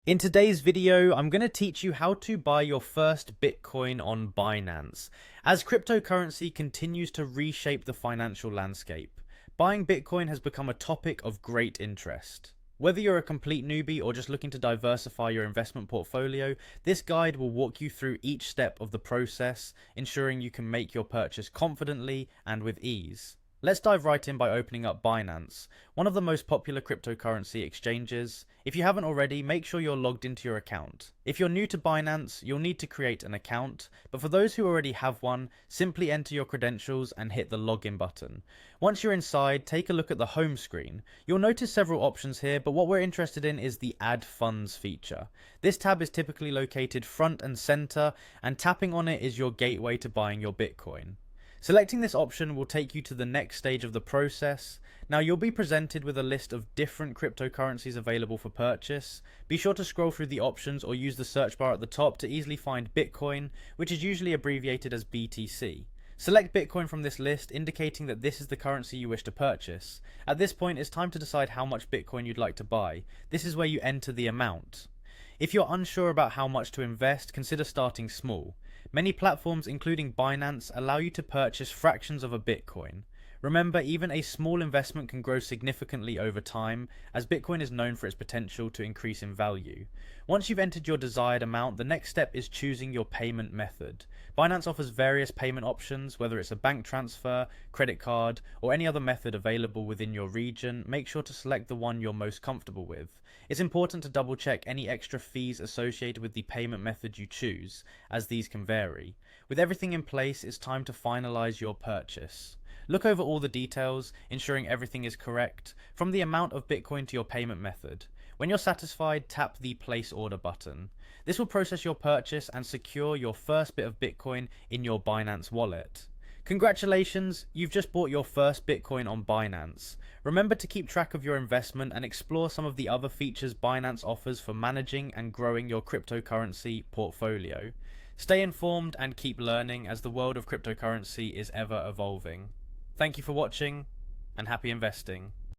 In today's video, I'm going to teach you how to buy your first Bitcoin on Binance. As cryptocurrency continues to reshape the financial landscape, buying Bitcoin has become a topic of great interest. Whether you're a complete newbie or just looking to diversify your investment portfolio, this guide will walk you through each step of the process, ensuring you can make your purchase confidently and with ease. Let's dive right in by opening up Binance, one of the most popular cryptocurrency exchanges. If you haven't already, make sure you're logged into your account. If you're new to Binance, you'll need to create an account, but for those who already have one, simply enter your credentials and hit the login button. Once you're inside, take a look at the home screen. You'll notice several options here, but what we're interested in is the Add Funds feature. This tab is typically located front and center, and tapping on it is your gateway to buying your Bitcoin. Selecting this option will take you to the next stage of the process. Now you'll be presented with a list of different cryptocurrencies available for purchase. Be sure to scroll through the options or use the search bar at the top to easily find Bitcoin, which is usually abbreviated as BTC. Select Bitcoin from this list, indicating that this is the currency you wish to purchase. At this point, it's time to decide how much Bitcoin you'd like to buy. This is where you enter the amount. If you're unsure about how much to invest, consider starting small. Many platforms, including Binance, allow you to purchase fractions of a Bitcoin. Remember, even a small investment can grow significantly over time, as Bitcoin is known for its potential to increase in value. Once you've entered your desired amount, the next step is choosing your payment method. Binance offers various payment options, whether it's a bank transfer, credit card, or any other method available within your region. Make sure to select the one you're most comfortable with. It's important to double check any extra fees associated with the payment method you choose, as these can vary. With everything in place, it's time to finalize your purchase. Look over all the details, ensuring everything is correct, from the amount of Bitcoin to your payment method. When you're satisfied, tap the Place Order button. This will process your purchase and secure your first bit of Bitcoin in your Binance wallet. Congratulations, you've just bought your first Bitcoin on Binance. Remember to keep track of your investment and explore some of the other features Binance offers for managing and growing your cryptocurrency portfolio. Stay informed and keep learning, as the world of cryptocurrency is ever evolving. Thank you for watching, and happy investing.